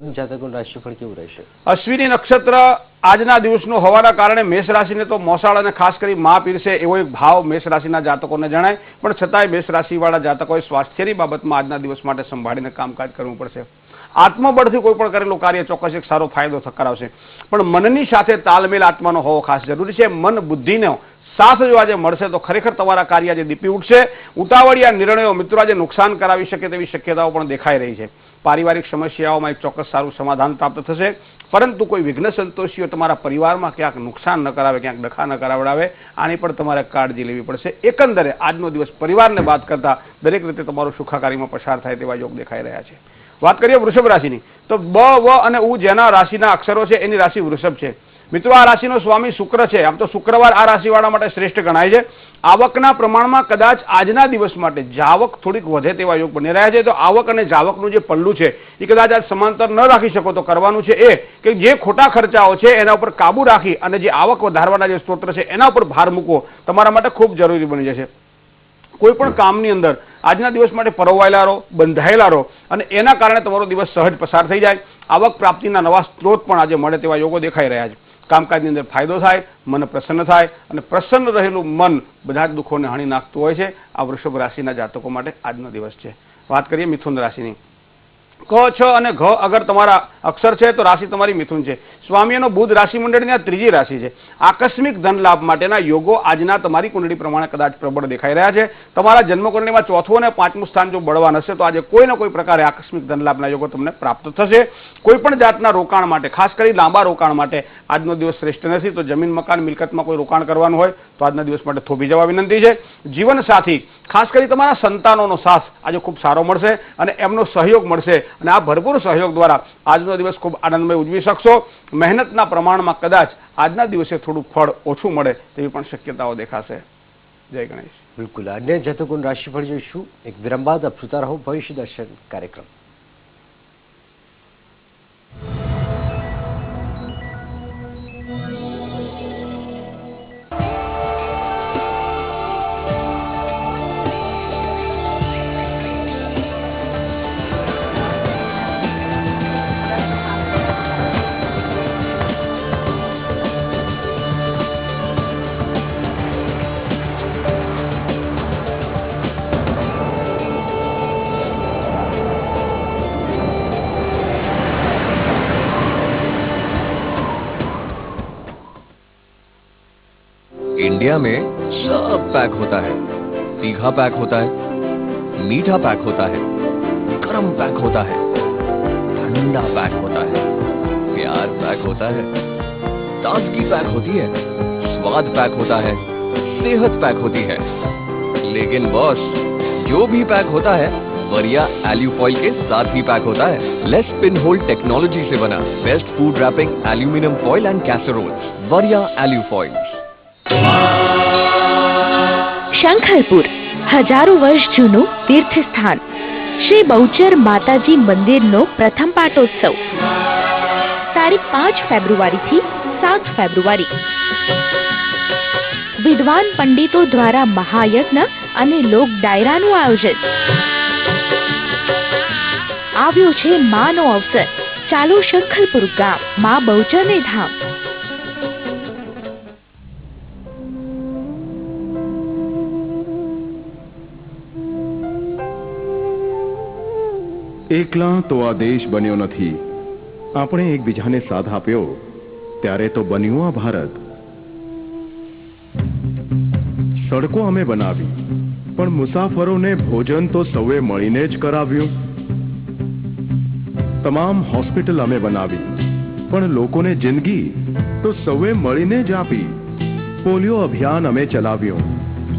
જાતકોનું રાશિફળ કેવું રહેશે? અશ્વિની નક્ષત્ર આજના દિવસનું હોવાના કારણે મેષ રાશિને તો મોસાળ અને ખાસ કરી મા પીરસે એવો એક ભાવ મેષ રાશિના જાતકોને જણાય, પણ છતાંય મેષ રાશિવાળા જાતકોએ સ્વાસ્થ્યની બાબતમાં આજના દિવસ માટે સંભાળીને કામકાજ કરવું પડશે. આત્મબળથી કોઈ પણ કરેલું કાર્ય ચોક્કસ એક સારો ફાયદો કરાવશે, પણ મનની સાથે તાલમેલ આત્માનો હોવો ખાસ જરૂરી છે. મન બુદ્ધિનો સાથ જો આજે મળશે તો ખરેખર તમારા કાર્ય આજે દીપી ઉઠશે. ઉતાવળિયા નિર્ણયો મિત્રો આજે નુકસાન કરાવી શકે તેવી શક્યતાઓ પણ દેખાઈ રહી છે. પારિવારિક સમસ્યાઓમાં એક ચોક્કસ સારું સમાધાન પ્રાપ્ત થશે, પરંતુ કોઈ વિઘ્ન સંતોષીઓ તમારા પરિવારમાં ક્યાંક નુકસાન ન કરાવે, ક્યાંક ડખા ન કરાવડાવે, આની પણ તમારે કાળજી લેવી પડશે. એકંદરે આજનો દિવસ પરિવારને બાદ કરતા દરેક રીતે તમારો સુખાકારીમાં પસાર થાય તેવા યોગ દેખાઈ રહ્યા છે. વાત કરીએ વૃષભ રાશિની, તો બ, વ અને ઉ જેના રાશિના અક્ષરો છે એની રાશિ વૃષભ છે. મિત્રો, આ રાશિનો સ્વામી શુક્ર છે. આમ તો શુક્રવાર આ રાશિવાળા માટે શ્રેષ્ઠ ગણાય છે. આવકના પ્રમાણમાં કદાચ આજના દિવસ માટે જાવક થોડીક વધે તેવા યોગ બની રહ્યા છે. તો આવક અને જાવકનું જે પલ્લું છે એ કદાચ આજ સમાંતર ન રાખી શકો તો કરવાનું છે એ કે જે ખોટા ખર્ચાઓ છે એના ઉપર કાબુ રાખી અને જે આવક વધારવાના જે સ્ત્રોત છે એના ઉપર ભાર મૂકવો તમારા માટે ખૂબ જરૂરી બની જશે. કોઈ પણ કામની અંદર આજના દિવસ માટે પરોવાયેલા રહો, બંધાયેલા રહો અને એના કારણે તમારો દિવસ સહજ પસાર થઈ જાય. આવક પ્રાપ્તિના નવા સ્ત્રોત પણ આજે મળે તેવા યોગો દેખાઈ રહ્યા છે. કામકાજની અંદર ફાયદો થાય, મન પ્રસન્ન થાય અને પ્રસન્ન રહેલું મન બધા જ દુઃખોને હણી નાખતું હોય છે. આ વૃષભ રાશિના જાતકો માટે આજનો દિવસ છે. વાત કરીએ મિથુન રાશિની. ક, છ અને ઘ અગર તમારા અક્ષર છે તો રાશિ તમારી મિથુન છે. સ્વામીનો બુધ રાશિ મંડળની આ ત્રીજી રાશિ છે. આકસ્મિક ધન લાભ માટેના યોગો આજના તમારી કુંડળી પ્રમાણે કદાચ પ્રબળ દેખાઈ રહ્યા છે. તમારા જન્મકુંડળીમાં ચોથું અને પાંચમું સ્થાન જો બળવાન હશે તો આજે કોઈ ને કોઈ પ્રકારે આકસ્મિક ધન લાભના યોગો તમને પ્રાપ્ત થશે. કોઈ પણ જાતના રોકાણ માટે, ખાસ કરી લાંબા રોકાણ માટે આજનો દિવસ શ્રેષ્ઠ નથી. તો જમીન, મકાન, મિલકતમાં કોઈ રોકાણ કરવાનું હોય તો આજના દિવસ માટે થોભી જવા વિનંતી છે. જીવન સાથી, ખાસ કરી તમારા સંતાનોનો સાથ આજે ખૂબ સારો મળશે અને એમનો સહયોગ મળશે અને આ ભરપૂર સહયોગ દ્વારા આજનો દિવસ ખૂબ આનંદમય ઉજવી શકશો. મહેનતના પ્રમાણમાં કદાચ આજના દિવસે થોડું ફળ ઓછું મળે તેવી પણ શક્યતાઓ દેખાશે. જય ગણેશ. બિલકુલ. અન્ય જાતકોનું રાશિફળ જોઈશું એક વિરામ બાદ. આપ જોતા રહો ભવિષ્ય દર્શન કાર્યક્રમ. इंडिया में सब पैक होता है. तीखा पैक होता है, मीठा पैक होता है, गरम पैक होता है, ठंडा पैक होता है, प्यार पैक होता है, ताजगी पैक होती है, स्वाद पैक होता है, सेहत पैक होती है. लेकिन बॉस, जो भी पैक होता है वरिया एल्यू फॉइल के साथ ही पैक होता है. लेस पिन होल टेक्नोलॉजी से बना best food wrapping aluminium foil and casseroles. वरिया एल्यू फॉइल्स. શંખલપુર હજારો વર્ષ જૂનું તીર્થ સ્થાન શ્રી બહુચર માતાજી મંદિરનો પ્રથમ પાટોત્સવ તારીખ 5 ફેબ્રુઆરીથી 7 ફેબ્રુઆરી. વિદ્વાન પંડિતો દ્વારા મહાયજ્ઞ અને લોક ડાયરાનું આયોજન. આવ્યો છે માનો અવસર. ચાલો શંખલપુર ગામ, મા બહુચરને ધામ. એકલા તો આ દેશ બન્યો નથી. આપણે એકબીજાને સાથ આપ્યો ત્યારે તો બન્યું આ ભારત. સડકો અમે બનાવી પણ મુસાફરોને ભોજન તો સૌએ મળીને જ કરાવ્યું. તમામ હોસ્પિટલ અમે બનાવી પણ લોકોને જિંદગી તો સૌએ મળીને જ આપી. પોલિયો અભિયાન અમે ચલાવ્યું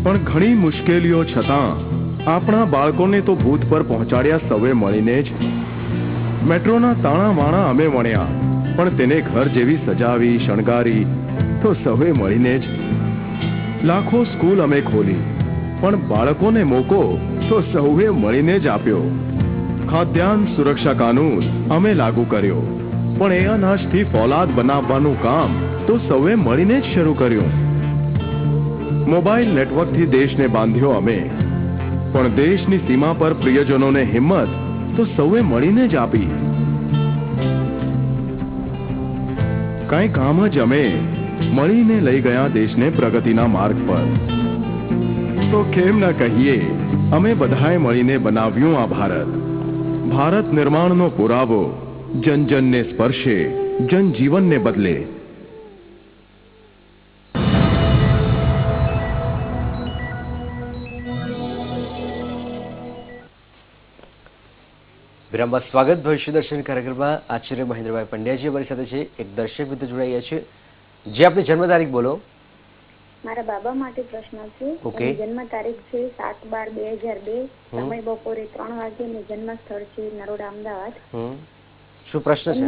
પણ ઘણી મુશ્કેલીઓ છતાં આપણા બાળકોને તો ભૂત પર પહોંચાડ્યા સૌએ મળીને જ. મેટ્રોના તાણા વાણા અમે વણ્યા પણ તેને ઘર જેવી સજાવી શણગારી તો સૌએ મળીને જ. લાખો સ્કૂલ અમે ખોલી પણ બાળકોને મોકો તો સૌએ મળીને જ આપ્યો. ખાદ્યાન્ન સુરક્ષા કાનૂન અમે લાગુ કર્યો પણ એ અનાજથી ફોલાદ બનાવવાનું કામ તો સૌએ મળીને જ શરૂ કર્યું. મોબાઈલ નેટવર્કથી દેશને બાંધ્યો અમે પણ દેશની સીમા પર પ્રિયજનોને હિંમત તો સૌએ મળીને જ આપી. કાંઈ કામ જ અમે મળીને લઈ ગયા દેશને પ્રગતિના માર્ગ પર. તો કેમ ન કહીએ, અમે બધાએ મળીને બનાવ્યું આ ભારત. ભારત નિર્માણનો પુરાવો જન જનને સ્પર્શે, જનજીવનને બદલે. વિરામ બાદ સ્વાગત ભવિષ્ય દર્શન કાર્યક્રમમાં. આચાર્ય મહેન્દ્રભાઈ પંડ્યાજી અમારી સાથે છે. એક દર્શક મિત્ર જોડાઈ ગયા છે. જે આપની જન્મ તારીખ બોલો. મારા બાબા માટે પ્રશ્ન છે. ઓકે. એની જન્મ તારીખ છે 7/12/2002, સમય બપોરે 3 વાગે અને જન્મ સ્થળ છે નરોડા, અમદાવાદ. શું પ્રશ્ન છે?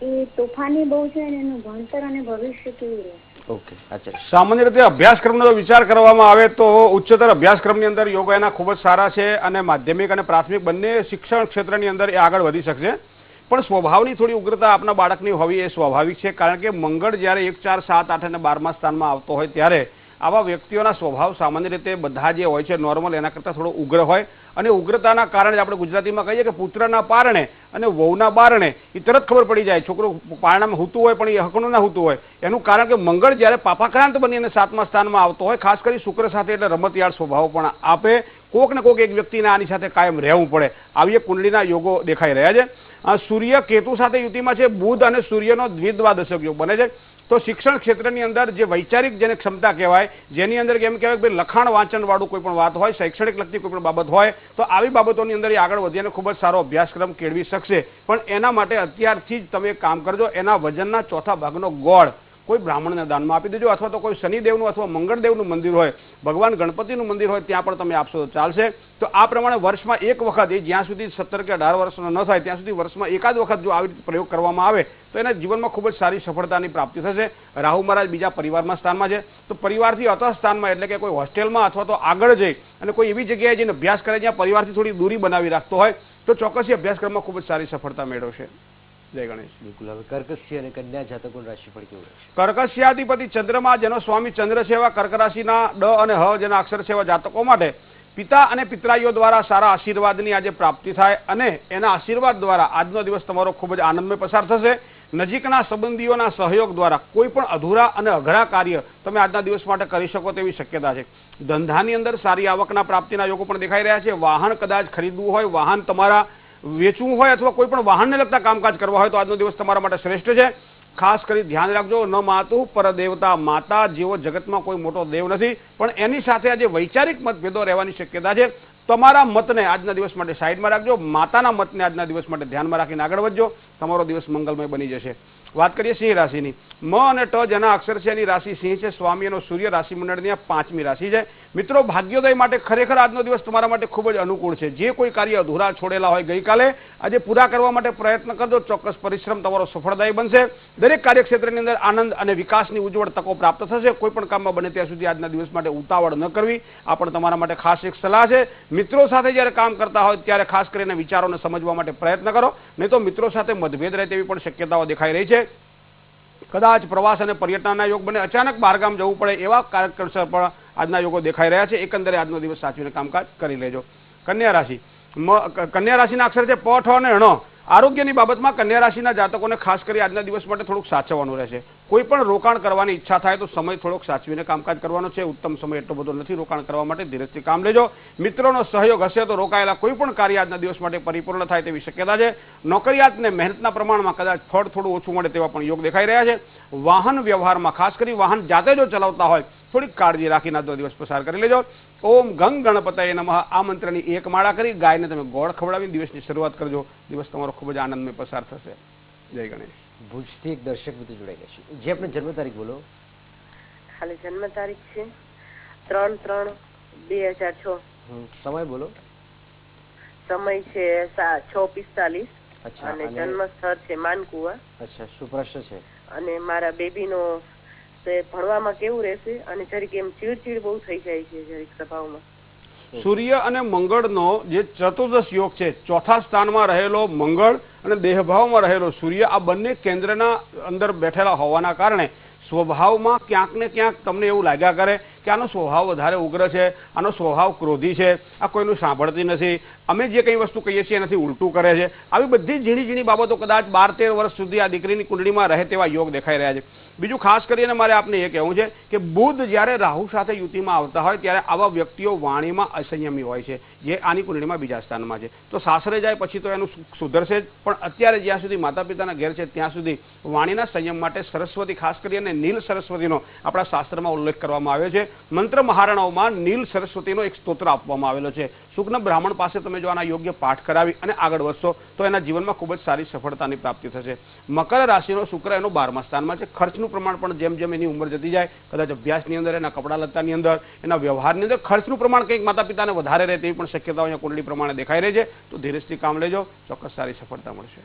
એ તોફાની બહુ છે અને એનું ભણતર અને ભવિષ્ય કેવું રહેશે? ઓકે આચાર્ય. સામાન્ય રીતે અભ્યાસક્રમનો જો વિચાર કરવામાં આવે તો ઉચ્ચતર અભ્યાસક્રમની અંદર યોગ એના ખૂબ જ સારા છે અને માધ્યમિક અને પ્રાથમિક બંને શિક્ષણ ક્ષેત્રની અંદર એ આગળ વધી શકશે. પણ સ્વભાવની થોડી ઉગ્રતા આપના બાળકની હોવી એ સ્વાભાવિક છે, કારણ કે મંગળ જ્યારે 1, 4, 7, 8 અને 12મા સ્થાનમાં આવતો હોય ત્યારે આવા વ્યક્તિઓના સ્વભાવ સામાન્ય રીતે બધા જે હોય છે નોર્મલ એના કરતાં થોડો ઉગ્ર હોય અને ઉગ્રતાના કારણે આપણે ગુજરાતીમાં કહીએ કે પુત્રના પારણે અને વહુના બારણે એ તરત ખબર પડી જાય. છોકરું પારણામાં હૂતું હોય પણ એ હકનું ના હૂતું હોય. એનું કારણ કે મંગળ જ્યારે પાપાક્રાંત બનીને 7મા સ્થાનમાં આવતો હોય, ખાસ કરી શુક્ર સાથે એટલે રમતિયાળ સ્વભાવ પણ આપે. કોક ને કોક એક વ્યક્તિને આની સાથે કાયમ રહેવું પડે. આવી એક કુંડળીના યોગો દેખાઈ રહ્યા છે. સૂર્ય કેતુ સાથે યુતિમાં છે. બુધ અને સૂર્યનો દ્વિદ્વાદશક યોગ બને છે. તો શિક્ષણ ક્ષેત્રની અંદર જે વૈચારિક જેને ક્ષમતા કહેવાય, જેની અંદર કેમ કહેવાય કે લખાણ વાંચન વાળું કોઈ પણ વાત હોય, શૈક્ષણિક લગતી કોઈ પણ બાબત હોય, તો આવી બાબતોની અંદર એ આગળ વધીને ખૂબ જ સારો અભ્યાસક્રમ કેળવી શકશે. પણ એના માટે અત્યારથી જ તમે કામ કરજો. એના વજનના ચોથા ભાગનો ગોળ કોઈ બ્રાહ્મણને દાનમાં આપી દેજો, અથવા તો કોઈ શનિદેવનું અથવા મંગળદેવનું મંદિર હોય, ભગવાન ગણપતિનું મંદિર હોય, ત્યાં પણ તમે આપશો તો ચાલશે. તો આ પ્રમાણે વર્ષમાં એક વખત, એ જ્યાં સુધી 17 કે 18 વર્ષનો ન થાય ત્યાં સુધી વર્ષમાં એકાદ વખત જો આવી રીતે પ્રયોગ કરવામાં આવે તો એના જીવનમાં ખૂબ જ સારી સફળતાની પ્રાપ્તિ થશે. રાહુ મહારાજ બીજા પરિવારમાં સ્થાનમાં છે, તો પરિવારથી અતઃ સ્થાનમાં એટલે કે કોઈ હોસ્ટેલમાં અથવા તો આગળ જઈ અને કોઈ એવી જગ્યાએ જઈને અભ્યાસ કરે જ્યાં પરિવારથી થોડી દૂરી બનાવી રાખતો હોય તો ચોક્કસ અભ્યાસક્રમમાં ખૂબ જ સારી સફળતા મેળવશે. જય ગણેશ. બિલકુલ. હવે કર્કશી અને કન્યા જાતકોનું રાશિફળ કેવું રહેશે? કર્કશિયાધિપતિ ચંદ્રમા, જેનો સ્વામી ચંદ્ર છે, એવા કર્ક રાશિના ડ અને હ જેના અક્ષર છે એવા જાતકો માટે પિતા અને પિતરાઈઓ દ્વારા સારા આશીર્વાદની આજે પ્રાપ્તિ થાય અને એના આશીર્વાદ દ્વારા આજનો દિવસ તમારો ખૂબ જ આનંદમય પસાર થશે. નજીકના સંબંધીઓના સહયોગ દ્વારા કોઈ પણ અધૂરા અને અઘરા કાર્ય તમે આજના દિવસ માટે કરી શકો તેવી શક્યતા છે. ધંધાની અંદર સારી આવકના પ્રાપ્તિના યોગો પણ દેખાઈ રહ્યા છે. વાહન કદાચ ખરીદવું હોય, વાહન તમારા વેચવું હોય અથવા કોઈ પણ વાહનને લગતા કામકાજ કરવા હોય તો આજનો દિવસ તમારા માટે શ્રેષ્ઠ છે. ખાસ કરી ધ્યાન રાખજો, ન માતું પર દેવતા. માતા જેવો જગતમાં કોઈ મોટો દેવ નથી, પણ એની સાથે આજે વૈચારિક મતભેદો રહેવાની શક્યતા છે. તમારા મતને આજના દિવસ માટે સાઈડમાં રાખજો. માતાના મતને આજના દિવસ માટે ધ્યાનમાં રાખીને આગળ વધજો. તમારો દિવસ મંગલમય બની જશે. વાત કરીએ સિંહ રાશિની. મ અને ટ જેના અક્ષર છે એની રાશિ સિંહ છે. સ્વામી એનો સૂર્ય રાશિ મંડળની 5મી રાશિ છે. મિત્રો, ભાગ્યોદય માટે ખરેખર આજનો દિવસ તમારા માટે ખૂબ જ અનુકૂળ છે. જે કોઈ કાર્ય અધૂરા છોડેલા હોય ગઈકાલે, આજે પૂરા કરવા માટે પ્રયત્ન કરજો. ચોક્કસ પરિશ્રમ તમારો સફળદાયી બનશે. દરેક કાર્યક્ષેત્રની અંદર આનંદ અને વિકાસની ઉજ્જવળ તકો પ્રાપ્ત થશે. કોઈ પણ કામમાં બને ત્યાં સુધી આજના દિવસ માટે ઉતાવળ ન કરવી, આ પણ તમારા માટે ખાસ એક સલાહ છે. મિત્રો સાથે જ્યારે કામ કરતા હોય ત્યારે ખાસ કરીને વિચારોને સમજવા માટે પ્રયત્ન કરો, નહીં તો મિત્રો સાથે મતભેદ રહે તેવી પણ શક્યતાઓ દેખાઈ રહી છે. કદાચ પ્રવાસ અને પર્યટનના યોગ બને, અચાનક બહારગામ જવું પડે એવા કાર્યક્રમ પણ આજના યોગો દેખાઈ રહ્યા છે. એકંદરે આજનો દિવસ સાચવીને કામકાજ કરી લેજો. કન્યા રાશિ. કન્યા રાશિના અક્ષર છે પ, ઠ અને ણ. આરોગ્યની બાબતમાં કન્યા રાશિના જાતકોને ખાસ કરી આજના દિવસ માટે થોડુંક સાચવવાનું રહેશે. કોઈ પણ રોકાણ કરવાની ઈચ્છા થાય તો સમય થોડોક સાચવીને કામકાજ કરવાનો છે. ઉત્તમ સમય એટલો બધો નથી રોકાણ કરવા માટે, ધીરજથી કામ લેજો. મિત્રોનો સહયોગ હશે તો રોકાયેલા કોઈ પણ કાર્ય આજના દિવસ માટે પરિપૂર્ણ થાય તેવી શક્યતા છે. નોકરિયાતને મહેનતના પ્રમાણમાં કદાચ ફળ થોડું ઓછું મળે તેવા પણ યોગ દેખાઈ રહ્યા છે. વાહન વ્યવહારમાં ખાસ કરી વાહન જાતે જો ચલાવતા હોય થોડીક કાળજી રાખીને આજનો દિવસ પસાર કરી લેજો. ઓમ ગંગ ગણપતયે નમઃ આ મંત્રની 1 માળા કરી ગાયને તમે ગોળ ખવડાવીને દિવસની શરૂઆત કરજો. દિવસ તમારો ખૂબ જ આનંદમય પસાર થશે. જય ગણેશ. ભુજથી એક દર્શક મિત્ર જોડાઈ ગયા છે. જે આપણે જન્મ તારીખ બોલો. ખાલી જન્મ તારીખ છે 3/3/2006. સમય બોલો. સમય છે 6:45. અચ્છા. અને જન્મ સ્થળ છે માનકુવા. અચ્છા. શું પ્રશ્ન છે? અને મારા બેબીનો ભણવામાં કેવું રહેશે અને જરીક એમ ચીડચીડ બહુ થઈ જાય છે જરીક સ્વભાવમાં. સૂર્ય અને મંગળનો જે ચતુર્દશ યોગ છે, ચોથા સ્થાનમાં રહેલો મંગળ અને દેહભાવમાં રહેલો સૂર્ય, આ બંને કેન્દ્રના અંદર બેઠેલા હોવાના કારણે સ્વભાવમાં ક્યાંક ને ક્યાંક તમને એવું લાગ્યા કરે કે આનો સ્વભાવ વધારે ઉગ્ર છે, આનો સ્વભાવ ક્રોધી છે, આ કોઈનું સાંભળતી નથી, અમે જે કંઈ વસ્તુ કહીએ છીએ એનાથી ઉલટું કરે છે, આવી બધી ઝીણી ઝીણી બાબતો કદાચ 12-13 વર્ષ સુધી આ દીકરીની કુંડળીમાં રહે તેવા યોગ દેખાઈ રહ્યા છે. બીજું ખાસ કરીને મારે આપને એ કહેવું છે કે બુધ જ્યારે રાહુ સાથે યુતિમાં આવતા હોય ત્યારે આવા વ્યક્તિઓ વાણીમાં અસંયમી હોય છે, જે આની કુંડળીમાં બીજા સ્થાનમાં છે. તો સાસરે જાય પછી તો એનું સુધરશે જ, પણ અત્યારે જ્યાં સુધી માતા પિતાના ઘેર છે ત્યાં સુધી વાણીના સંયમ માટે સરસ્વતી, ખાસ કરીને નીલ સરસ્વતીનો આપણા શાસ્ત્રમાં ઉલ્લેખ કરવામાં આવ્યો છે. મંત્ર મહારણાઓમાં નીલ સરસ્વતીનો એક સ્તોત્ર આપવામાં આવેલો છે. શુકન બ્રાહ્મણ પાસે તમે જો આના યોગ્ય પાઠ કરાવી અને આગળ વધશો તો એના જીવનમાં ખૂબ જ સારી સફળતાની પ્રાપ્તિ થશે. મકર રાશિનો શુક્ર એનો 12મા સ્થાનમાં છે. ખર્ચનું પ્રમાણ પણ જેમ જેમ એની ઉંમર જતી જાય, કદાચ અભ્યાસની અંદર, એના કપડા લત્તાની અંદર, એના વ્યવહારની અંદર ખર્ચનું પ્રમાણ કંઈક માતા પિતાને વધારે રહે તેવી પણ શક્યતાઓ અહીંયા કુંડળી પ્રમાણે દેખાઈ રહી છે. તો ધીરજથી કામ લેજો, ચોક્કસ સારી સફળતા મળશે.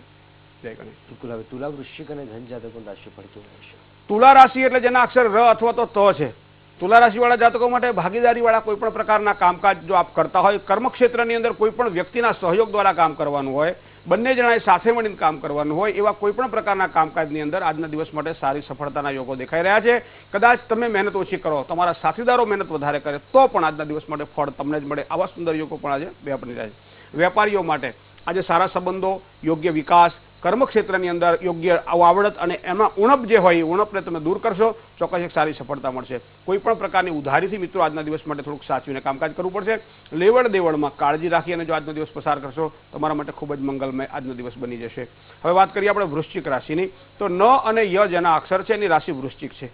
જય ગણેશ. બિલકુલ. હવે તુલા, વૃશ્ચિક અને ધન જાતકોનું રાશિફળ કેવું રહેશે? તુલા રાશિ એટલે જેના અક્ષર ર અથવા તો ત છે. તુલા રાશિવાળા જાતકો માટે ભાગીદારીવાળા કોઈ પણ પ્રકારના કામકાજ જો આપ કરતા હોય, કર્મક્ષેત્રની અંદર કોઈ પણ વ્યક્તિના સહયોગ દ્વારા કામ કરવાનું હોય, બંને જણાએ સાથે મળીને કામ કરવાનું હોય, એવા કોઈ પણ પ્રકારના કામકાજની અંદર આજના દિવસ માટે સારી સફળતાના યોગો દેખાઈ રહ્યા છે. કદાચ તમે મહેનત ઓછી કરો, તમારા સાથીદારો મહેનત વધારે કરે તો પણ આજના દિવસ માટે ફળ તમને જ મળે. આવા સુંદર યોગો પણ આજે બની રહ્યા છે. વેપારીઓ માટે આજે સારા સંબંધો, યોગ્ય વિકાસ, કર્મક્ષેત્રની અંદર યોગ્ય આવડત અને એમાં ઉણપ જે હોય એ ઉણપને તમે દૂર કરશો, ચોક્કસ એક સારી સફળતા મળશે. કોઈ પણ પ્રકારની ઉધારીથી મિત્રો આજના દિવસ માટે થોડુંક સાચવીને કામકાજ કરવું પડશે. લેવડ દેવડમાં કાળજી રાખી અને જો આજનો દિવસ પસાર કરશો તમારા માટે ખૂબ જ મંગલમય આજનો દિવસ બની જશે. હવે વાત કરીએ આપણે વૃશ્ચિક રાશિની. તો ન અને ય જેના અક્ષર છે એની રાશિ વૃશ્ચિક છે.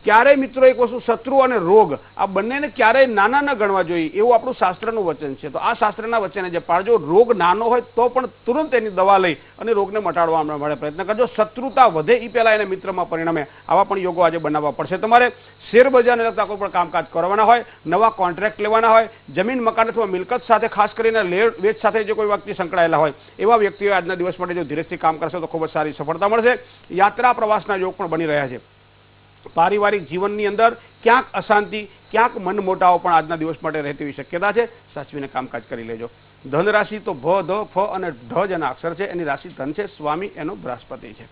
ક્યારેય મિત્રો એક વસ્તુ, શત્રુ અને રોગ આ બંનેને ક્યારેય નાના ન ગણવા જોઈએ એવું આપણું શાસ્ત્રનું વચન છે. તો આ શાસ્ત્રના વચને જે પાળજો, રોગ નાનો હોય તો પણ તુરંત એની દવા લઈ અને રોગને મટાડવા માટે પ્રયત્ન કરજો. શત્રુતા વધે એ પહેલા એને મિત્રમાં પરિણમે આવા પણ યોગો આજે બનાવવા પડશે. તમારે શેરબજારને લગતા કોઈ પણ કામકાજ કરવાના હોય, નવા કોન્ટ્રાક્ટ લેવાના હોય, જમીન મકાન અથવા મિલકત સાથે, ખાસ કરીને વેચ સાથે જે કોઈ વ્યક્તિ સંકળાયેલા હોય એવા વ્યક્તિઓ આજના દિવસ માટે જો ધીરજથી કામ કરશે તો ખૂબ જ સારી સફળતા મળશે. યાત્રા પ્રવાસના યોગ પણ બની રહ્યા છે. પારિવારિક જીવનની અંદર ક્યાંક અશાંતિ, ક્યાંક મનમોટાવો પણ આજના દિવસ માટે રહેતી એવી શક્યતા છે. સાચવીને કામકાજ કરી લેજો. ધન રાશિ તો ભ, ધ, ફ અને ઢ જેના અક્ષર છે એની રાશિ ધન છે. સ્વામી એનો બૃહસ્પતિ છે.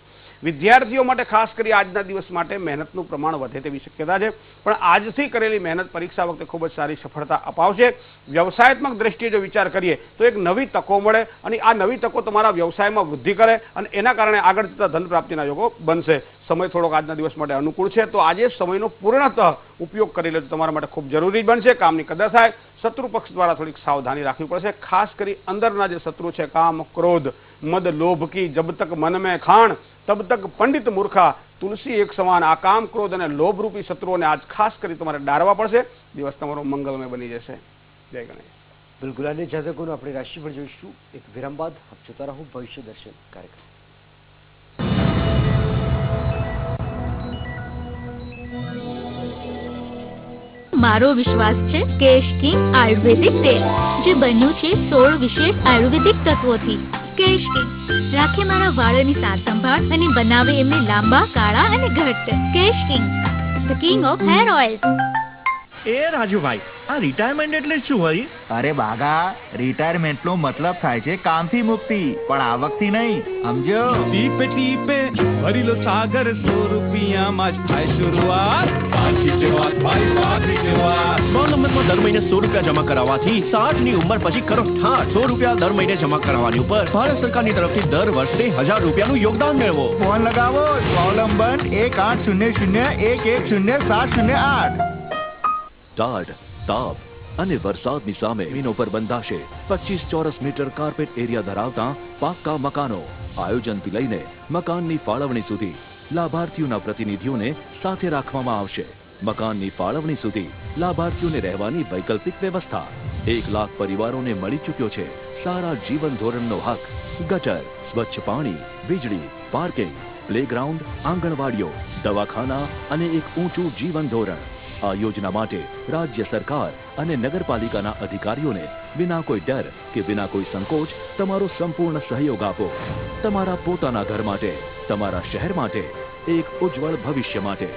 વિદ્યાર્થીઓ માટે ખાસ કરી આજના દિવસ માટે મહેનતનું પ્રમાણ વધે તેવી શક્યતા છે, પણ આજથી કરેલી મહેનત પરીક્ષા વખતે ખૂબ જ સારી સફળતા અપાવશે. વ્યવસાયાત્મક દ્રષ્ટિએ જો વિચાર કરીએ તો એક નવી તકો મળે અને આ નવી તકો તમારા વ્યવસાયમાં વૃદ્ધિ કરે અને એના કારણે આગળ જતા ધન પ્રાપ્તિના યોગો બનશે. સમય થોડોક આજના દિવસ માટે અનુકૂળ છે, તો આજે સમયનો પૂર્ણતઃ ઉપયોગ કરી લેજો, તમારા માટે ખૂબ જરૂરી બનશે. કામની કદર થાય. શત્રુ પક્ષ દ્વારા થોડીક સાવધાની રાખવી પડશે. ખાસ કરી અંદરના જે શત્રુ છે, કામ, ક્રોધ, મદ, લોભ કી જબ તક મન મેં ખાણ તબ તક પંડિત મૂર્ખા, તુલસી એક સમાન. આ કામ, ક્રોધ અને લોભરૂપી શત્રુઓને આજ ખાસ કરી તમારે ડારવા પડશે. દિવસ તમારો મંગલમય બની જશે. જય ગણેશ. બિલકુલ. અને જાતકોનું આપણે રાશિફળ જોઈશું એક વિરામ બાદ. આપ જોતા રહો ભવિષ્ય દર્શન કાર્યક્રમ. મારો વિશ્વાસ છે કેશ કિંગ આયુર્વેદિક તેલ, જે બન્યું છે 16 વિશેષ આયુર્વેદિક તત્વોથી. કેશ કિંગ રાખે મારા વાળની સાર સંભાળ અને બનાવે એમને લાંબા, કાળા અને ઘટ્ટ. Kesh King, the king of hair oil. એ રાજુભાઈ, આ રિટાયરમેન્ટ એટલે શું હોય? અરે બાગા, રિટાયરમેન્ટ નો મતલબ થાય છે કામથી મુક્તિ, પણ આવકથી નહીં, સમજો? ટીપે ટીપે ભરી લો સાગર, 100 રૂપિયામાં જ થાય શરૂઆત. સાચી છે વાત ભાઈ, સાચી છે વાત. સ્વાવલંબનમાં દર મહિને 100 રૂપિયા જમા કરાવવાથી 60 ની ઉંમર પછી કરો ઠાઠ. 100 રૂપિયા દર મહિને જમા કરાવવાની ઉપર ભારત સરકારની તરફથી દર વર્ષે 1000 રૂપિયાનું યોગદાન મેળવો. ફોન લગાવો, સ્વાવલંબન 1800110708. ટાઢ, તાપ અને વરસાદની સામે જમીનો પર બંધાશે 25 ચોરસ મીટર કાર્પેટ એરિયા ધરાવતા પાક્કા મકાનો. આયોજનથી લઈને મકાનની ફાળવણી સુધી લાભાર્થીઓના પ્રતિનિધિઓને સાથે રાખવામાં આવશે. મકાનની ફાળવણી સુધી લાભાર્થીઓને રહેવાની વૈકલ્પિક વ્યવસ્થા. 1 લાખ પરિવારોને મળી ચૂક્યો છે સારા જીવન ધોરણનો હક. ગટર, સ્વચ્છ પાણી, વીજળી, પાર્કિંગ, પ્લેગ્રાઉન્ડ, આંગણવાડીઓ, દવાખાના અને એક ઊંચું જીવન ધોરણ. આ યોજના માટે રાજ્ય સરકાર અને નગરપાલિકાના અધિકારીઓને વિના કોઈ ડર કે વિના કોઈ સંકોચ તમારો સંપૂર્ણ સહયોગ આપો. તમારા પોતાના ઘર માટે, તમારા શહેર માટે, એક ઉજ્જવળ ભવિષ્ય માટે.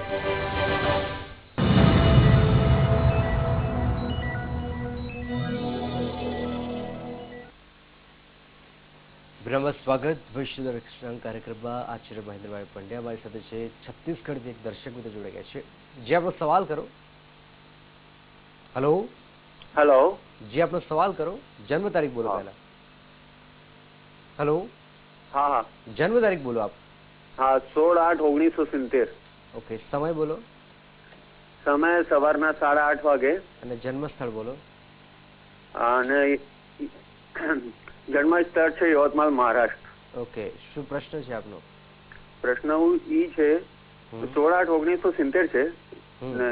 વિરામબાદ સ્વાગત ભવિષ્ય દર્શન કાર્યક્રમમાં આચાર્ય મહેન્દ્રભાઈ પંડ્યા અમારી સાથે છે. છત્તીસગઢથી એક દર્શક મિત્રો જોડાઈ ગયા છે. જે આપણો સવાલ કરો. હેલો હેલો, જે આપણો સવાલ કરો. જન્મ તારીખ બોલો પહેલા. હેલો, હા હા જન્મ તારીખ બોલો આપ. હા 16/8/1970. ઓકે, સમય બોલો સમય સવારના 8:30 વાગે અને જન્મ સ્થળ બોલો. અને જન્મ સ્થળ છે યવતમાળ, મહારાષ્ટ્ર. ઓકે, શું પ્રશ્ન છે આપનો? પ્રશ્ન ઈ છે 16/8/1970 છે અને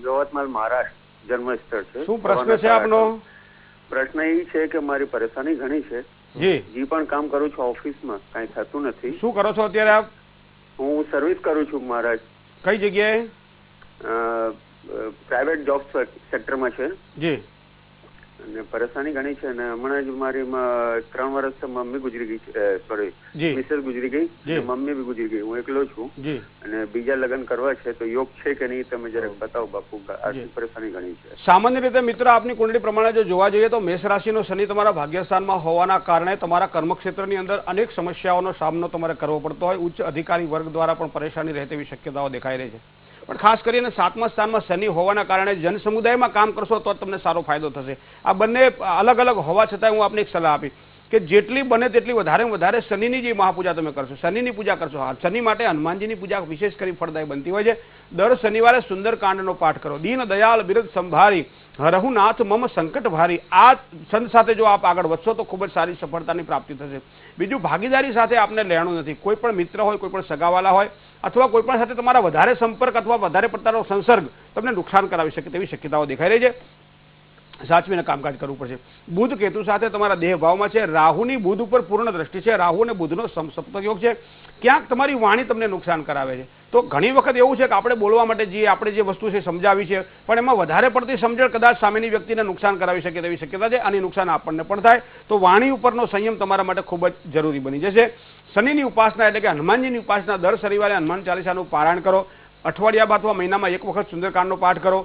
યવતમાળ, મહારાષ્ટ્ર જન્મ સ્થળ છે. શું પ્રશ્ન છે આપનો? પ્રશ્ન ઈ છે કે મારી પરેશાની ઘણી છે. જી જે પણ કામ કરું છું ઓફિસમાં કઈ થતું નથી. શું કરો છો અત્યારે આપ? હું સર્વિસ કરું છું મહારાજ. કઈ જગ્યાએ? પ્રાઇવેટ જોબ સેક્ટરમાં છે. જી. અને પરેશાની ઘણી છે ને હમણાં જ મારી 3 વર્ષ મમ્મી ગુજરી ગઈ છે, સોરી મિસેસ ગુજરી ગઈ અને મમ્મી બી ગુજરી ગઈ. હું એકલો છું જી. અને બીજા લગ્ન કરવા છે તો યોગ છે કે નહીં તમે જરાક બતાવો બાપુ. આર્થિક પરેશાની ઘણી છે. સામાન્ય રીતે મિત્ર આપની કુંડળી પ્રમાણે જો જોવા જઈએ તો મેષ રાશિનો શનિ તમારા ભાગ્યસ્થાનમાં હોવાના કારણે તમારા કર્મક્ષેત્રની અંદર અનેક સમસ્યાઓનો સામનો તમારે કરવો પડતો હોય. ઉચ્ચ અધિકારી વર્ગ દ્વારા પણ પરેશાની રહે તેવી શક્યતાઓ દેખાઈ રહી છે. પણ ખાસ કરીને 7મા સ્થાનમાં શનિ હોવાના કારણે જન સમુદાયમાં કામ કરશો તો તમને સારો ફાયદો થશે. આ બંને અલગ અલગ હોવા છતાં હું આપને એક સલાહ આપી કે જેટલી બને તેટલી વધારે શનિની જે મહાપૂજા તમે કરશો, શનિની પૂજા કરશો. શનિ માટે હનુમાનજીની પૂજા વિશેષ કરી ફળદાયી બનતી હોય છે. દર શનિવારે સુંદરકાંડનો પાઠ કરો. દીન દયાળ બિરદ સંભારી હરહુનાથ મમ સંકટ ભારી. આ છંદ સાથે જો આપ આગળ વધશો તો ખૂબ જ સારી સફળતાની પ્રાપ્તિ થશે. બીજું, ભાગીદારી સાથે આપને લેણું નથી. કોઈ પણ મિત્ર હોય, કોઈ પણ સગાવાલા હોય અથવા કોઈ પણ સાથે તમારા વધારે સંપર્ક અથવા વધારે પડતાનો સંસર્ગ તમને નુકસાન કરાવી શકે તેવી શક્યતાઓ દેખાઈ રહી છે. સાચવીને કામકાજ કરવું પડશે. બુધ કેતુ સાથે તમારા દેહ ભાવમાં છે. રાહુની બુધ ઉપર પૂર્ણ દ્રષ્ટિ છે. રાહુ અને બુધનો સપ્તયોગ છે. ક્યાંક તમારી વાણી તમને નુકસાન કરાવે છે. તો ઘણી વખત એવું છે કે આપણે બોલવા માટે આપણે જે વસ્તુ છે સમજાવી છે પણ એમાં વધારે પડતી સમજણ કદાચ સામેની વ્યક્તિને નુકસાન કરાવી શકે તેવી શક્યતા છે અને નુકસાન આપણને પણ થાય. તો વાણી ઉપરનો સંયમ તમારા માટે ખૂબ જ જરૂરી બની જશે. શનિની ઉપાસના એટલે કે હનુમાનજીની ઉપાસના દર શનિવારે હનુમાન ચાલીસાનું પારાયણ કરો. અઠવાડિયામાં અથવા મહિનામાં એક વખત સુંદરકાંડનો પાઠ કરો.